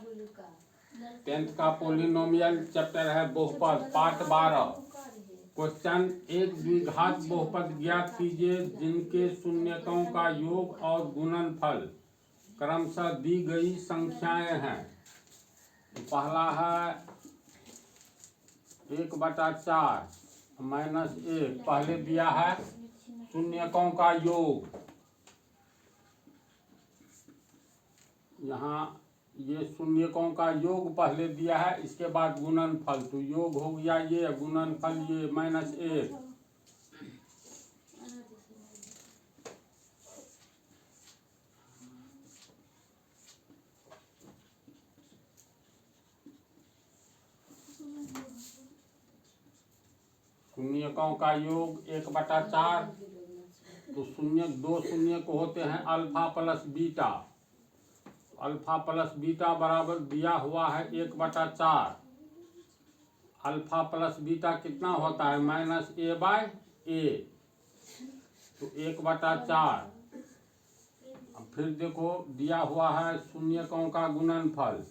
10th का polynomial chapter है बहुपद पार्ट 12। क्वेश्चन, एक द्विघात बहुपद ज्ञात कीजिए जिनके शून्यकों का योग और गुणनफल क्रमशः दी गई संख्याएं हैं। पहला है 1/4 -1, पहले दिया है शून्यकों का योग। यहाँ ये शून्यकों का योग पहले दिया है, इसके बाद गुणनफल, तो योग हो गया ये, गुणनफल ये -1। शून्यकों का योग 1/4, तो शून्य दो शून्य को होते हैं alpha plus beta. Alpha plus beta बराबर दिया हुआ है 1/4। अल्फा प्लस बीटा कितना होता है -a/a, तो 1/4। अब फिर देखो दिया हुआ है शून्यकों का गुणनफल।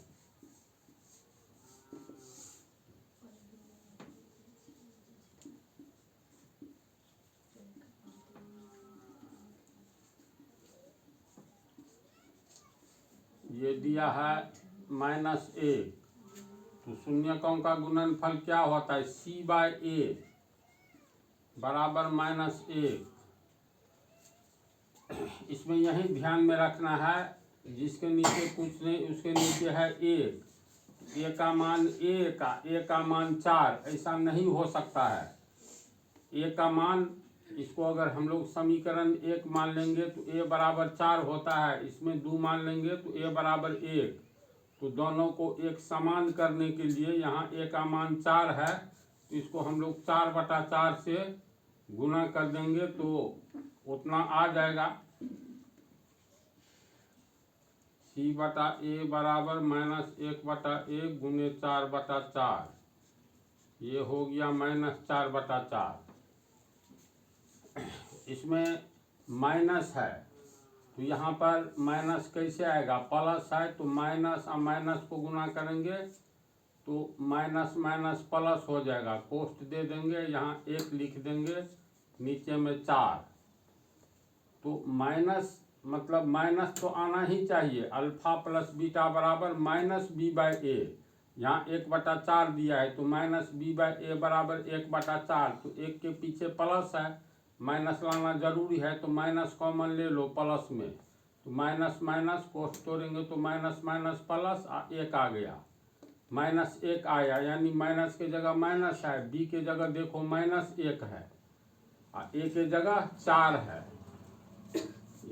ये दिया है -1, तो शून्यकों का गुणनफल क्या होता है c/a बराबर -1। इसमें यही ध्यान में रखना है, जिसके नीचे कुछ नहीं उसके नीचे है 1, a का मान a का मान 4, ऐसा नहीं हो सकता है। a का मान, इसको अगर हम लोग समीकरण 1 मान लेंगे तो a बराबर 4 होता है, इसमें 2 मान लेंगे तो a बराबर 1। तो दोनों को एक समान करने के लिए यहाँ a का मान 4 है, तो इसको हम लोग 4/4 से गुना कर देंगे तो उतना आ जाएगा। c/a बराबर -1/1 गुने 4/4, ये हो गया -4/4। इसमें माइनस है, तो यहाँ पर माइनस कैसे आएगा, प्लस है तो माइनस और माइनस को गुना करेंगे तो माइनस माइनस प्लस हो जाएगा। कोष्ट दे देंगे, यहाँ 1 लिख देंगे, नीचे में 4। तो माइनस मतलब माइनस तो आना ही चाहिए। अल्फा प्लस बीटा बराबर -b/a, यहाँ 1/4 दिया है तो -b/a बराबर 1/4, तो 1 के पीछे प्लस है, माइनस लाना जरूरी है, तो माइनस कॉमन ले लो प्लस में, तो माइनस माइनस कोष्ट तोड़ेंगे तो माइनस माइनस प्लस 1 आ गया, -1 आया, यानी माइनस के जगह माइनस है, b के जगह देखो -1 है और a के जगह 4 है,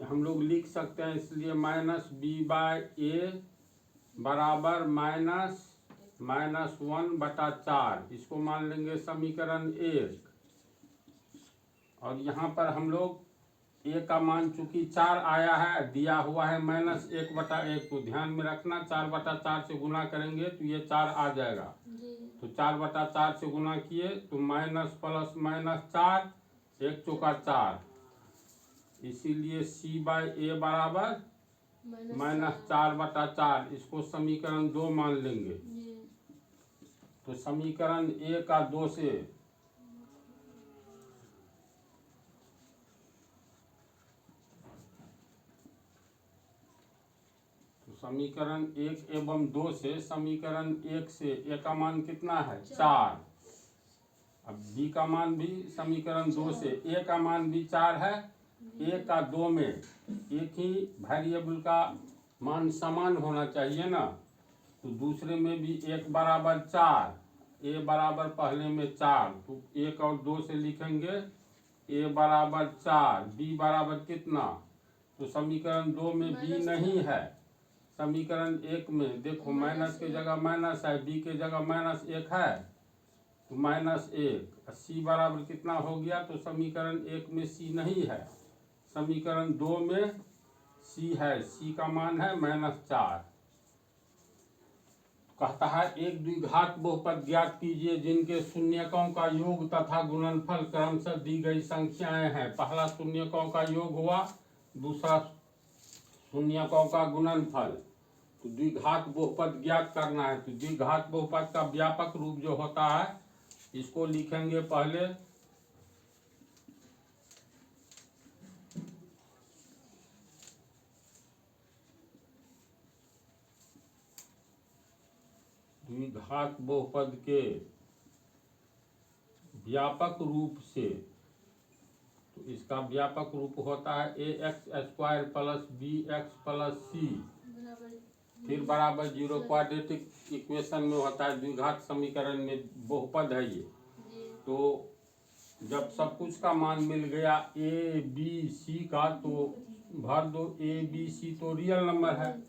हम लोग लिख सकते हैं। इसलिए -b/a बराबर -1/4, इसको मान लेंगे समीकरण 1। और यहाँ पर हम लोग a का मान चूंकि 4 आया है, दिया हुआ है -1/1, तो ध्यान में रखना 4/4 से गुना करेंगे तो ये 4 आ जाएगा, तो 4/4 से गुना किए तो माइनस प्लस -4, 1 चौका 4, इसीलिए c/a बराबर -4/4। इसको समीकरण 2 मान लेंगे, तो समीकरण 1 का 2 से समीकरण 1 एवं 2 से, समीकरण 1 से a का मान कितना है 4, अब b का मान भी समीकरण 2 से, a का मान भी 4 है, a का 2 में एक ही वेरिएबल का मान समान होना चाहिए ना, तो दूसरे में भी 1 बराबर 4, a बराबर पहले में 4, तो 1 और 2 से लिखेंगे a बराबर 4, b बराबर कितना, तो समीकरण 2 में b नहीं है, समीकरण 1 में देखो माइनस के जगह माइनस है, b के जगह -1 है, तो -1, c बराबर कितना हो गया, तो समीकरण 1 में c नहीं है, समीकरण 2 में c है, c का मान है -4। कहता है एक द्विघात बहुपद ज्ञात कीजिए जिनके शून्यकों का योग तथा गुणनफल क्रमशः दी गई संख्याएं हैं। पहला शून्यकों का योग हुआ, दूसरा शून्यकों का गुणनफल। तो द्विघात बहुपद ज्ञात करना है। तो द्विघात बहुपद का व्यापक रूप जो होता है इसको लिखेंगे पहले। द्विघात बहुपद के व्यापक रूप से, तो इसका व्यापक रूप होता है a x square plus b x plus c फिर बराबर 0। क्वाड्रेटिक इक्वेशन में होता है, द्विघात समीकरण में बहुपद है ये। तो जब सब कुछ का मान मिल गया ए बी सी का, तो भर दो ए बी सी तो रियल नंबर है।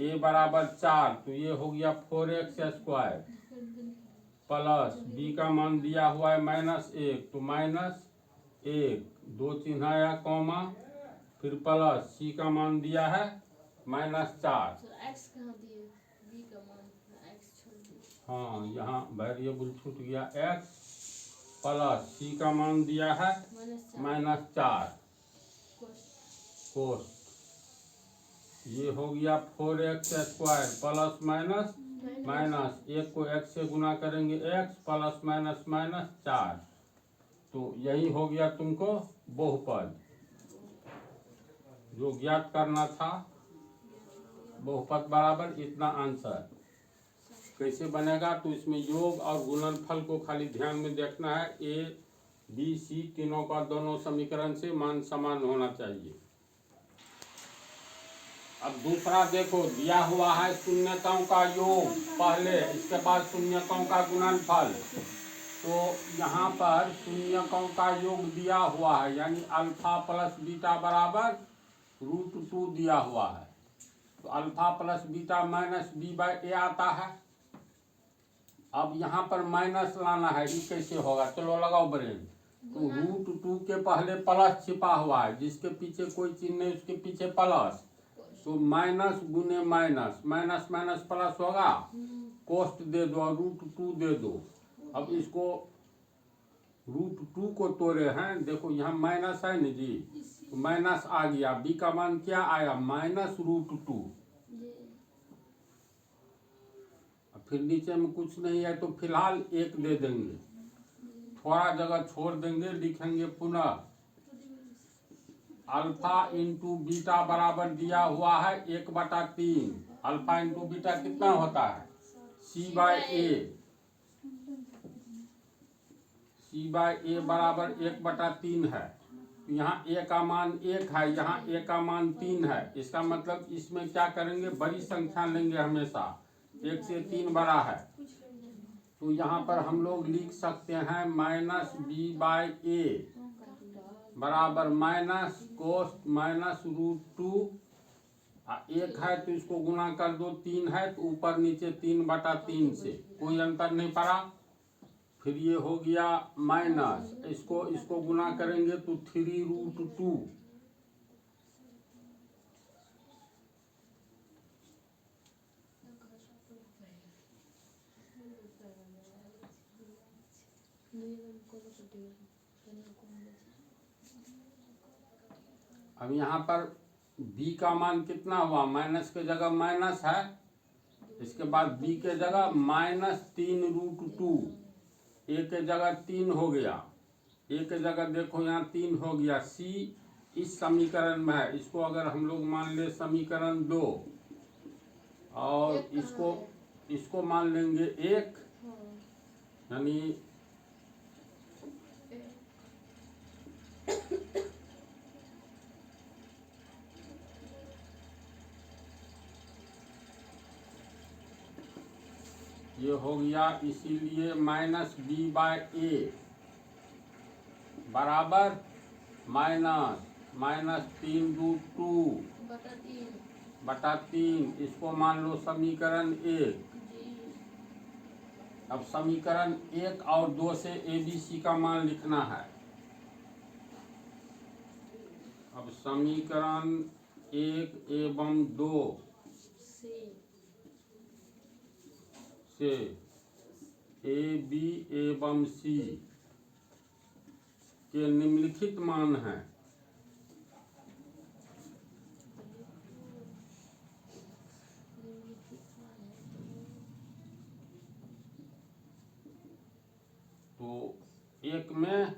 ए बराबर 4, तो ये हो गया 4x स्क्वायर प्लस बी का मान दिया हुआ है -1, तो -1 दो चिन्ह आया कॉमा, फिर प्लस सी का मान दिया है -4। हाँ, यहाँ वेरिएबल छूट गया, x प्लस सी का मान दिया है -4 कोस। ये हो गया 4x स्क्वायर प्लस माइनस 1 को x से गुना करेंगे x प्लस माइनस 4। तो यही हो गया तुमको बहुपद जो ज्ञात करना था। बहुपद बराबर इतना आंसर कैसे बनेगा, तो इसमें योग और गुणनफल को खाली ध्यान में देखना है। ए बी सी तीनों का दोनों समीकरण से मान समान होना चाहिए। अब दूसरा देखो, दिया हुआ है शून्यकों का योग पहले, इसके बाद शून्यकों का गुणनफल। तो यहाँ पर शून्यकों का योग दिया हुआ है, यानी अल्फा प्लस बीटा बराबर √2 दिया हुआ है। तो alpha plus beta minus b/a आता है। अब यहाँ पर माइनस लाना है, ये कैसे होगा, चलो लगाओ ब्रेन। तो √2 के पहले प्लस छिपा हुआ है, जिसके पीछे कोई चिन्ह नहीं उसके पीछे प्लस, तो माइनस गुने माइनस, माइनस माइनस प्लस होगा, कोष्ट दे दो और √2 दे दो। अब इसको √2 को तोड़े हैं, देखो यहाँ माइनस है ना जी, तो माइनस आ गया, बी का मान क्या आया -√2। फिर नीचे में कुछ नहीं है तो फिलहाल 1 दे देंगे, थोड़ा जगह छोड़ देंगे, लिखेंगे पुनः अल्फा इंटू बीटा बराबर दिया हुआ है 1/3। अल्फा इंटू बीटा कितना होता है c/a। c/a बराबर 1/3 है। यहाँ a का मान 1 है, यहाँ a का मान 3 है। इसका मतलब इसमें क्या करेंगे, बड़ी संख्या लेंगे हमेशा, 1 से 3 बड़ा है। तो यहाँ पर हम लोग लिख सकते हैं -b/a बराबर माइनस कोस माइनस √2। 1 है तो इसको गुना कर दो, 3 है तो ऊपर नीचे 3/3 से, कोई अंतर नहीं पड़ा। फिर ये हो गया माइनस, इसको गुना करेंगे तो 3√2। अब यहाँ पर b का मान कितना हुआ, माइनस के जगह माइनस है, इसके बाद b के जगह -3√2, a के जगह 3 हो गया, a के जगह देखो यहाँ 3 हो गया। c इस समीकरण में है, इसको अगर हम लोग मान ले समीकरण 2 और इसको मान लेंगे 1, यानी ये हो गया, इसीलिए -b/a बराबर -3√2/3। इसको मान लो समीकरण 1। अब समीकरण 1 और 2 से a b c का मान लिखना है। अब समीकरण 1 एवं 2 से a b एवं c के निम्नलिखित मान हैं। एक में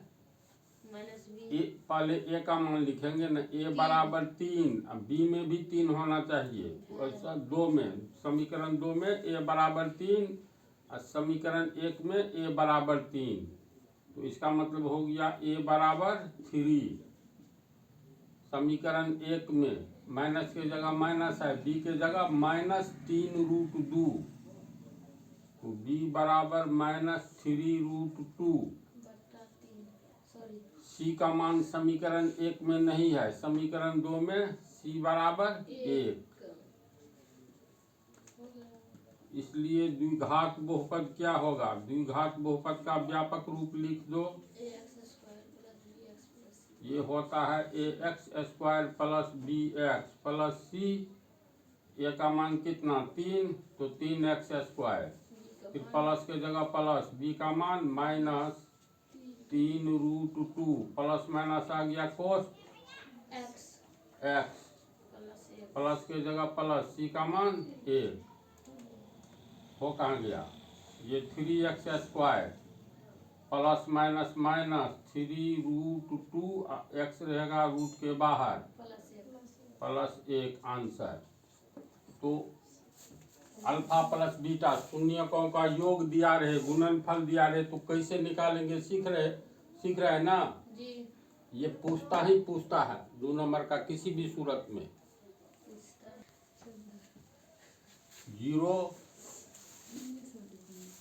पहले ए का मान लिखेंगे ना, ए बराबर 3, अब बी में भी 3 होना चाहिए। तो ऐसा 2 में, समीकरण 2 में ए बराबर 3 और समीकरण 1 में ए बराबर 3। तो इसका मतलब हो गया ए बराबर 3। समीकरण 1 में माइनस के जगह माइनस है, बी के जगह -3√2, तो बी बराबर -3√2। सी का मान समीकरण 1 में नहीं है, समीकरण 2 में सी बराबर 1। इसलिए द्विघात बहुपद क्या होगा? द्विघात बहुपद का व्यापक रूप लिख दो। ये होता है ax² plus bx plus c। ए का मान कितना? 3, तो 3x²। फिर प्लस के जगह प्लस, बी का मान -3√2, प्लस माइनस आ गया कोस x, प्लस के जगह प्लस, सी का मान 1 हो कहाँ गया? ये 3x² plus minus minus 3√2, x रहेगा रूट के बाहर, प्लस 1 आंसर। तो अल्फा प्लस बीटा शून्यकों का योग दिया रहे, गुणनफल दिया रहे, तो कैसे निकालेंगे सीख रहे हैं ना जी। ये पूछता है 2 नंबर का किसी भी सूरत में।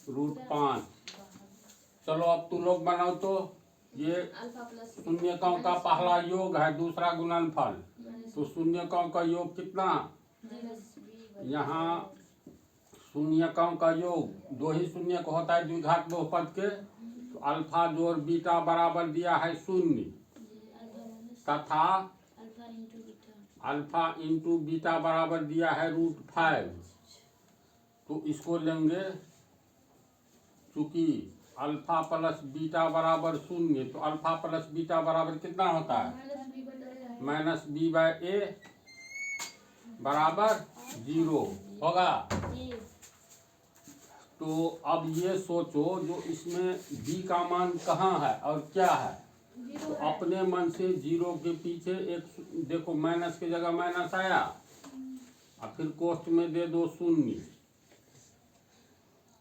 0√5। चलो अब तुम लोग बनाओ। तो ये शून्यकों का पहला योग है, दूसरा गुणनफल। तो शून्यकों का योग कितना? यहाँ शून्यकों का योग 2 ही शून्य को होता है द्विघात बहुपद के। तो अल्फा जोड़ बीटा बराबर दिया है 0, तथा अल्फा इंटू बीटा बराबर दिया है √5। तो इसको लेंगे, चूंकि अल्फा प्लस बीटा बराबर 0, तो अल्फा प्लस बीटा बराबर कितना होता है? -b/a बराबर 0 होगा। तो अब ये सोचो, जो इसमें b का मान कहाँ है और क्या है? तो अपने मन से 0 के पीछे एक देखो, माइनस की जगह माइनस आया और फिर कोष्ठ में दे दो 0।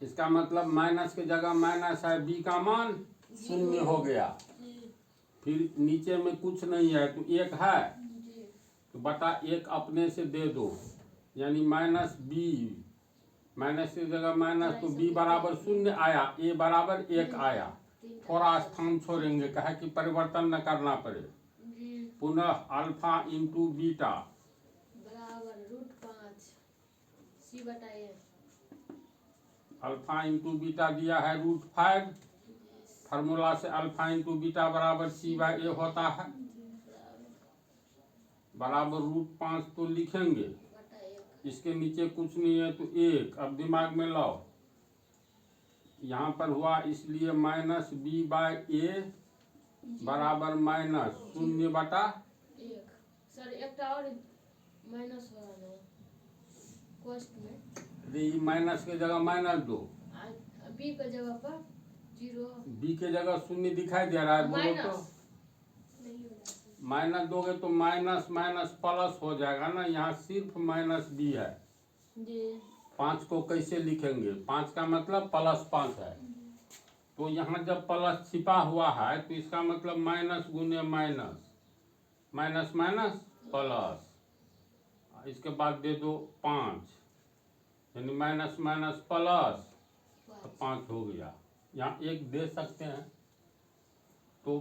इसका मतलब माइनस की जगह माइनस है, b का मान 0 हो गया। फिर नीचे में कुछ नहीं है तो 1 है, तो बटा 1 अपने से दे दो, यानी -b, माइनस की जगह माइनस, तो b बराबर 0 आया, a बराबर 1 आया। थोड़ा स्थान छोड़ेंगे, कहे कि परिवर्तन न करना पड़े। पुनः अल्फा इंटू बीटा बराबर √5 c/a। अल्फा इंटू बीटा दिया है √5। फार्मूला से अल्फा इंटू बीटा बराबर c/a होता है, बराबर √5 तो लिखेंगे। इसके नीचे कुछ नहीं है तो 1। अब दिमाग में लाओ, यहाँ पर हुआ इसलिए -b/a बराबर -0/1। सर एक और माइनस हो रहा है कोष्ठ में। ये माइनस के जगह माइनस दो, बी के जगह पर 0, बी के जगह 0 दिखाई दे रहा है, बोलो तो। माइनस दोगे तो माइनस माइनस प्लस हो जाएगा ना, यहाँ सिर्फ -b है जी। 5 को कैसे लिखेंगे? 5 का मतलब +5 है। तो यहाँ जब प्लस छिपा हुआ है तो इसका मतलब माइनस गुने माइनस, माइनस माइनस प्लस, इसके बाद दे दो 5, यानी माइनस माइनस प्लस, तो 5 हो गया। यहाँ 1 दे सकते हैं। तो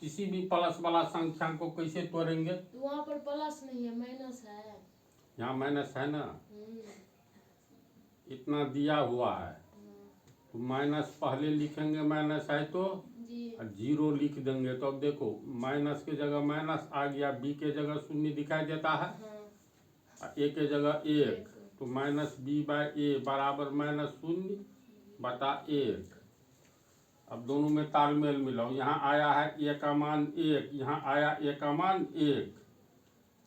किसी भी प्लस वाला संख्या को कैसे तोड़ेंगे? तो वहाँ पर प्लस नहीं है, माइनस है। यहाँ माइनस है ना, इतना दिया हुआ है, तो माइनस पहले लिखेंगे, माइनस है तो 0 लिख देंगे। तो अब देखो, माइनस के जगह माइनस आ गया, b के जगह 0 दिखाई देता है, a के जगह 1, तो -b/a बराबर -0/1। अब दोनों में तालमेल मिलाओ, यहाँ आया है a का मान 1, यहाँ आया a का मान 1।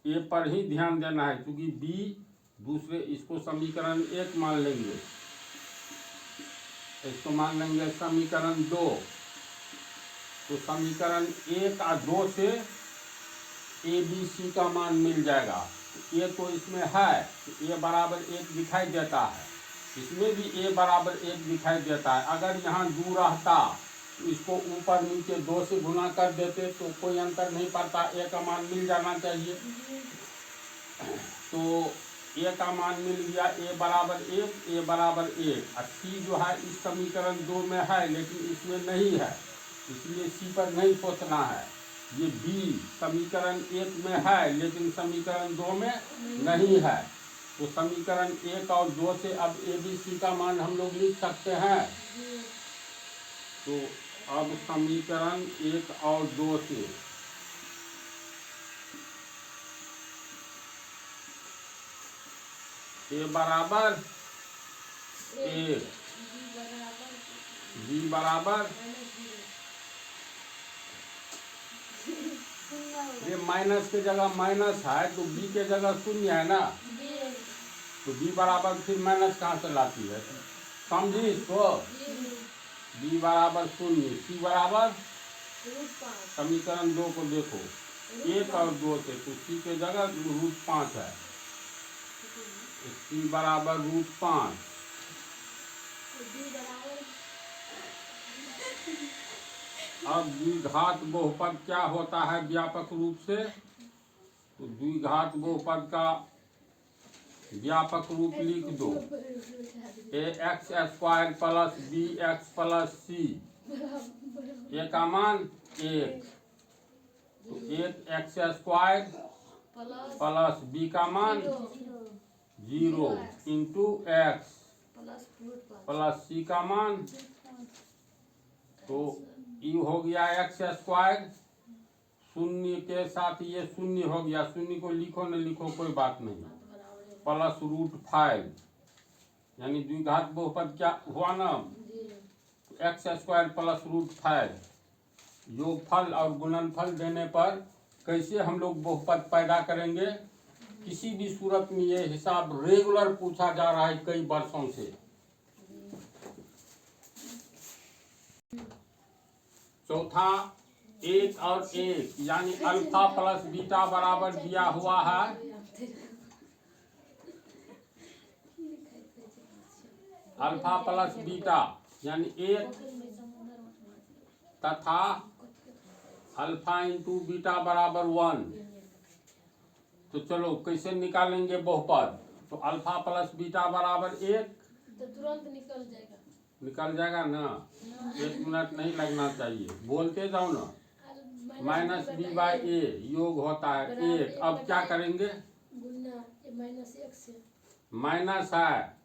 a पर ही ध्यान देना है, क्योंकि b दूसरे, इसको समीकरण 1 मान लेंगे, इसको मान लेंगे समीकरण 2। तो समीकरण 1 और 2 से ए बी सी का मान मिल जाएगा। ए तो इसमें है, ए बराबर 1 दिखाई देता है, इसमें भी ए बराबर 1 दिखाई देता है। अगर यहाँ 2 रहता तो इसको ऊपर नीचे 2 से गुना कर देते तो कोई अंतर नहीं पड़ता, ए का मान मिल जाना चाहिए। तो ए का मान मिल गया, ए बराबर 1, ए बराबर 1। और सी जो है इस समीकरण 2 में है लेकिन इसमें नहीं है, इसलिए सी पर नहीं सोचना है। ये बी समीकरण 1 में है लेकिन समीकरण 2 में नहीं है। तो समीकरण 1 और 2 से अब ए बी सी का मान हम लोग लिख सकते हैं। तो अब समीकरण 1 और 2 से ए बराबर 1, बी बराबर, ये माइनस के जगह माइनस है तो बी के जगह शून्य है ना, तो बी बराबर फिर माइनस कहाँ से लाती है, समझी इसको। बी बराबर 0, सी बराबर, समीकरण 2 को देखो 1 और 2 से, तो सी के जगह √5 है, सी बराबर √5। अब द्विघात बहुपद क्या होता है व्यापक रूप से, तो द्विघात बहुपद का व्यापक रूप लिख दो, ax² plus bx plus c, ए का मान 1, तो 1x² प्लस b का मान 0 इंटू x प्लस c का मान, तो ये हो गया x², शून्य के साथ ये शून्य हो गया, शून्य को लिखो न लिखो कोई बात नहीं, प्लस √5, यानी द्विघात बहुपद क्या हुआ ना, x² प्लस √5। योगफल और गुणनफल देने पर कैसे हम लोग बहुपद पैदा करेंगे, किसी भी सूरत में ये हिसाब रेगुलर पूछा जा रहा है कई वर्षों से। चौथा 1 और 1 यानी अल्फा प्लस बीटा बराबर दिया हुआ है, अल्फा प्लस बीटा यानी 1 तथा अल्फा इंटू बीटा बराबर 1। तो चलो कैसे निकालेंगे बहुपद, तो अल्फा प्लस बीटा बराबर 1, तो तुरंत निकल जाएगा ना, 1 मिनट नहीं लगना चाहिए, बोलते जाओ ना। माइनस बी बाई ए योग होता है 1। अब क्या करेंगे, -1 से माइनस है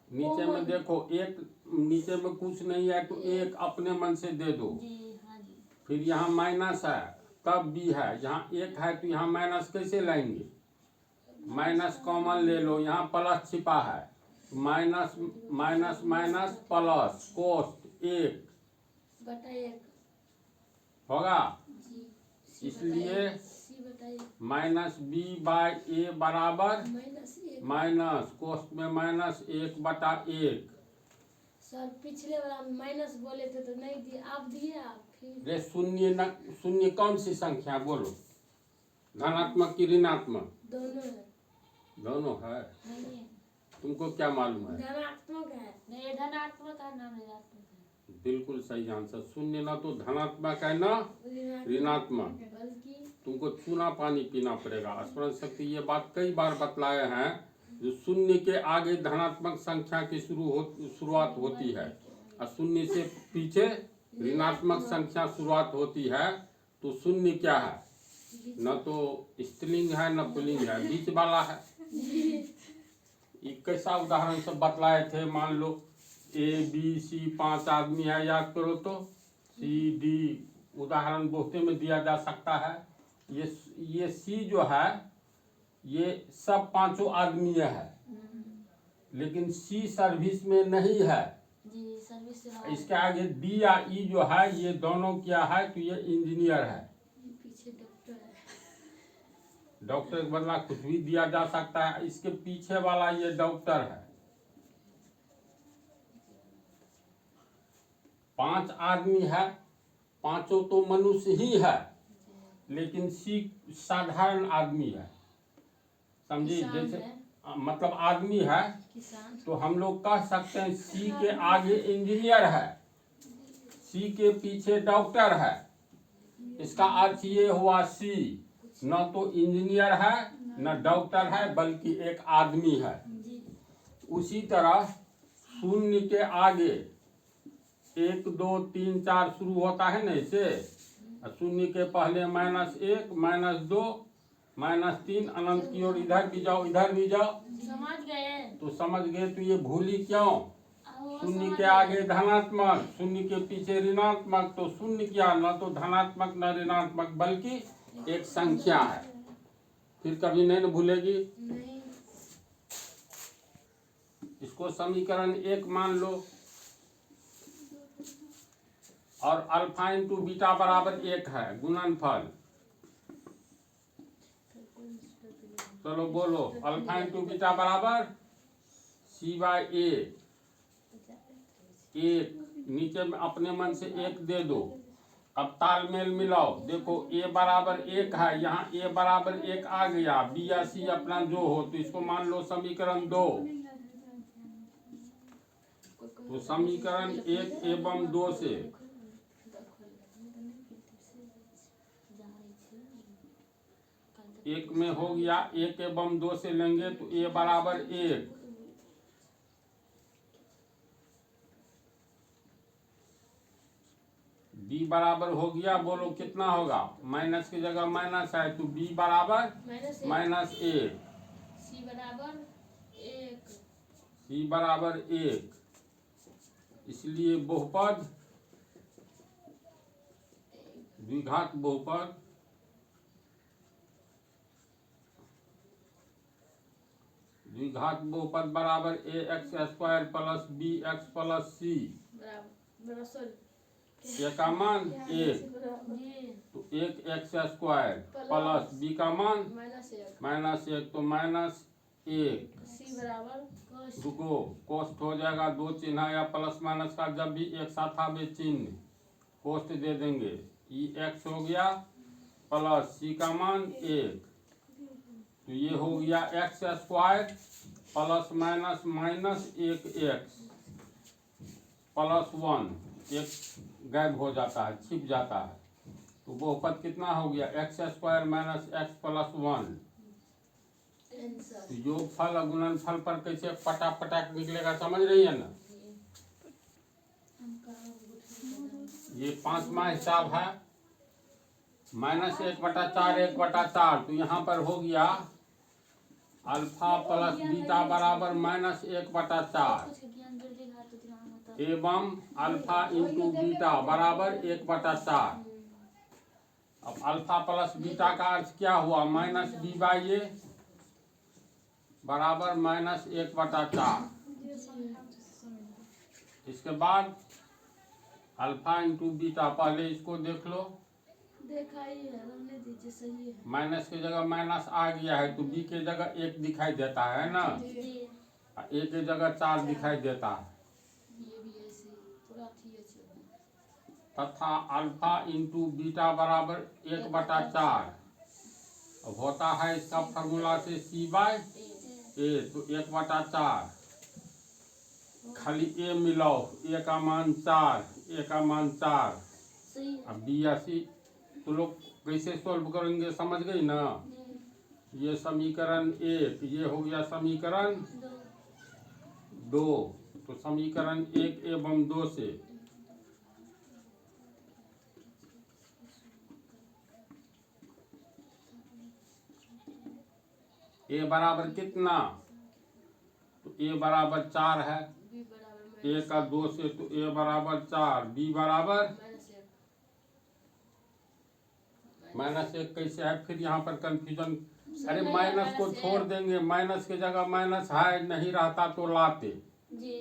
नीचे में देखो, 1 नीचे में कुछ नहीं है तो 1 अपने मन से दे दो, फिर यहाँ माइनस है तब बी है, यहाँ 1 है तो यहाँ माइनस कैसे लाएंगे, माइनस कॉमन ले लो, यहाँ प्लस छिपा है, minus minus minus plus cost 1 होगा, इसलिए माइनस बी बाई ए बराबर माइनस कोस्ट में -1/1। सर पिछले वाला माइनस बोले थे तो नहीं दिए, आप दिए, आप फिर रे शून्य कौन सी संख्या बोलो, धनात्मक की ऋणात्मक, दोनों है, दोनों है, नहीं तुमको क्या मालूम है, धनात्मक है, नहीं धनात्मक है ना ऋणात्मक है, बिल्कुल सही आंसर, शून्य ना तो धनात्मक है ना ऋणात्मक, बल्कि तुमको चूना पानी पीना पड़ेगा। स्मरण शक्ति ये बात कई बार बतलाए हैं, जो शून्य के आगे धनात्मक संख्या की शुरुआत होती है और शून्य से पीछे ऋणात्मक संख्या शुरुआत होती है, तो शून्य क्या है, न तो स्त्रीलिंग है न पुल्लिंग है, बीच वाला है। ये कैसा उदाहरण सब बतलाए थे, मान लो ABC 5 आदमी है, याद करो तो CD उदाहरण बहुते में दिया जा सकता है। ये C जो है ये सब 5 आदमी है, लेकिन C सर्विस में नहीं है, जी सर्विस इसके आगे D या E जो है ये दोनों क्या है, तो ये इंजीनियर है, पीछे डॉक्टर है, डॉक्टर के बदला कुछ भी दिया जा सकता है, इसके पीछे वाला ये डॉक्टर है। 5 आदमी है पांचों तो मनुष्य ही है, लेकिन सी साधारण आदमी है, समझी? किसान जैसे है। मतलब आदमी है, किसान। तो हम लोग कह सकते हैं सी के आगे इंजीनियर है, सी के पीछे डॉक्टर है। इसका अर्थ ये हुआ सी न तो इंजीनियर है न डॉक्टर है, बल्कि एक आदमी है। उसी तरह शून्य के आगे 1 2 3 4 शुरू होता है ना, इसे शून्य के पहले -1 -2 -3 अनंत की ओर इधर भी जाओ इधर भी जाओ, समझ गए? तो समझ गए। तो ये भूली क्यों? शून्य समझ के गए। आगे धनात्मक, शून्य के पीछे ऋणात्मक, तो शून्य क्या, न तो धनात्मक न ऋणात्मक, बल्कि एक संख्या है। फिर कभी नहीं न भूलेगी। नहीं। इसको समीकरण 1 मान लो, और अल्फा इंटू बीटा बराबर 1 है, गुणनफल। चलो बोलो, अल्फा इंटू बीटा बराबर C/A। 1 नीचे में अपने मन से 1 दे दो। अब तालमेल मिलाओ, देखो A बराबर 1 है, यहाँ A बराबर 1 आ गया, B या C अपना जो हो, तो इसको मान लो समीकरण 2। तो समीकरण 1 एवं 2 से एक में हो गया, 1 एवं 2 से लेंगे तो A बराबर 1, B बराबर हो गया, बोलो कितना होगा? माइनस की जगह माइनस है, तो B बराबर -1, C बराबर 1, C बराबर 1। इसलिए बहुपद, द्विघात बहुपद बराबर ax² plus bx plus c। A का मान 1, तो 1x² प्लस b का मान -1, तो -1। C बराबर रुको, कोष्ट हो जाएगा, 2 चिन्ह या प्लस माइनस का जब भी एक साथ आवे चिन्ह, कोष्ट दे देंगे। x हो गया प्लस c का मान 1, तो ये हो गया x² plus minus -1x plus 1, एक गायब हो जाता है, छिप जाता है। तो बहुपद कितना हो गया? x² - x plus 1। तो योगफल और गुणनफल पर कैसे पटाक निकलेगा, समझ रही है ना? ये 5वां हिसाब है, -1/4 1/4, तो यहाँ पर हो गया अल्फा प्लस बीटा बराबर -1/4 एवं अल्फा इंटू बीटा बराबर 1/4। अब अल्फा प्लस बीटा का अर्थ क्या हुआ? -b/a बराबर -1/4। इसके बाद अल्फा इंटू बीटा, पहले इसको देख लो, देखा ही है, रहने दीजिए, सही है। माइनस की जगह माइनस आ गया है, तो b की जगह 1 दिखाई देता है ना, a की जगह 4 दिखाई देता है। ये भी ऐसे पूरा थी ऐसे। तथा अल्फा इंटू बीटा बराबर 1/4। अब होता है इसका फॉर्मूला से C/A, तो 1/4। खाली a मिलाओ, a का मान 4, a का मान 4। सही। अब b या c तो लोग कैसे सोल्व करेंगे, समझ गई ना? ये समीकरण 1, ये हो गया समीकरण 2। तो समीकरण 1 एवं 2 से a बराबर कितना? तो a बराबर 4 है, B बराबर a का 2 से, तो a बराबर 4, b बराबर -1 कैसे है? फिर यहाँ पर कंफ्यूजन, अरे माइनस को छोड़ देंगे, माइनस की जगह माइनस है, नहीं रहता तो लाते। जी।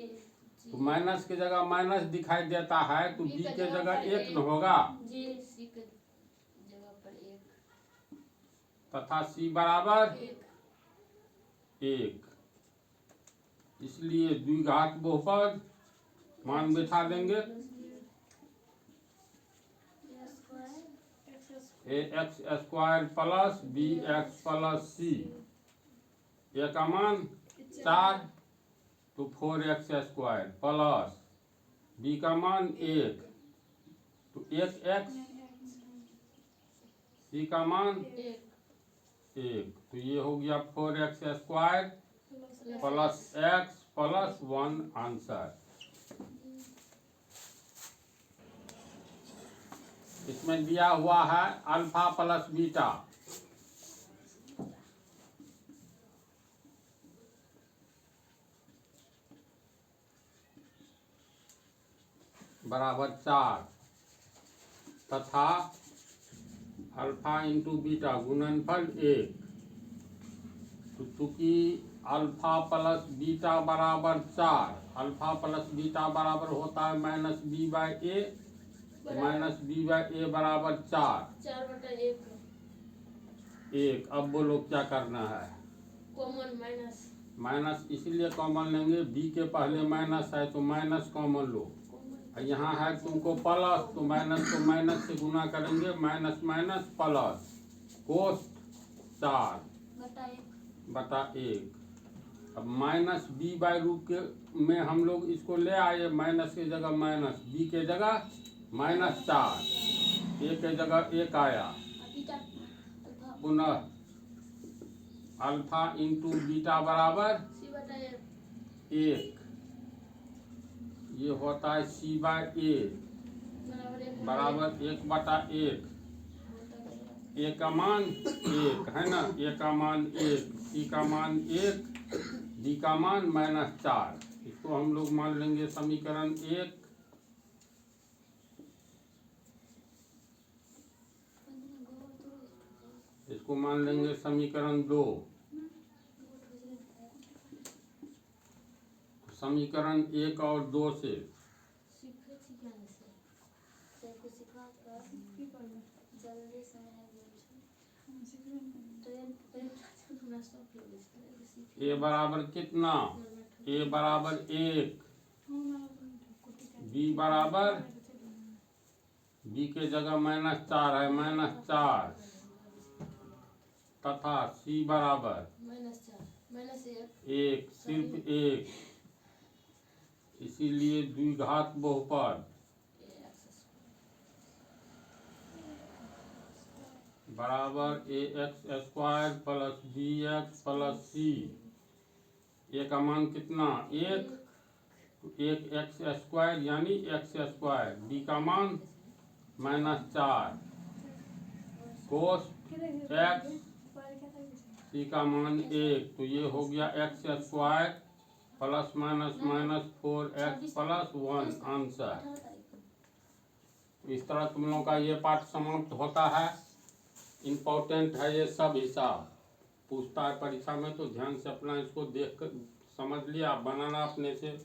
तो माइनस की जगह माइनस दिखाई देता है, तो b के जगह 1 न होगा, जी, C के जगह पर 1 तथा c बराबर 1। इसलिए द्विघात बहुपद मान बिठा देंगे, ax square plus bx plus c, ए का मान 4 तो 4x स्क्वायर प्लस b का मान 1 तो 1x, c का मान 1 तो ये हो गया 4x square plus x plus 1 answer. इसमें दिया हुआ है अल्फा प्लस बीटा, बराबर 4 तथा अल्फा इंटू बीटा गुणनफल 1। तो चूंकि अल्फा प्लस बीटा बराबर 4, अल्फा प्लस बीटा बराबर होता है minus b by a, minus b by a बराबर 4/1। अब बोलो क्या करना है? कॉमन माइनस, माइनस इसलिए कॉमन लेंगे, बी के पहले माइनस है तो माइनस कॉमन लो। यहाँ है तुमको प्लस तो माइनस से गुना करेंगे, माइनस माइनस प्लस, कोस 4/1। अब माइनस बी बाई रूट के में हम लोग इसको ले आए, माइनस की जगह माइनस, बी के जगह -4, ए के जगह 1 आया, पुनः अल्फा इंटू बीटा बराबर 1, ये होता है c बाई ए बराबर 1/1, ए का मान 1 है ना, ए का मान 1, सी का मान 1, डी का मान -4। इसको हम लोग मान लेंगे समीकरण 1। इसको मान लेंगे समीकरण 2। समीकरण 1 और 2 से ए बराबर कितना? ए बराबर 1, बी बराबर, बी के जगह -4 है, -4 तथा सी बराबर -1, सिर्फ 1, इसीलिए द्विघात बहुपद बराबर ax square plus bx plus c। ए का मान कितना? 1 तो 1x स्क्वायर यानी x स्क्वायर, b का मान -4 कोस x, c का मान 1 तो ये हो गया x square plus minus minus 4x plus 1 answer. इस तरह तुम लोगों का ये पाठ समाप्त होता है। इम्पोर्टेंट है ये सब हिसाब, पूछता है परीक्षा में, तो ध्यान से अपना इसको देख कर समझ लिया, बनाना अपने से।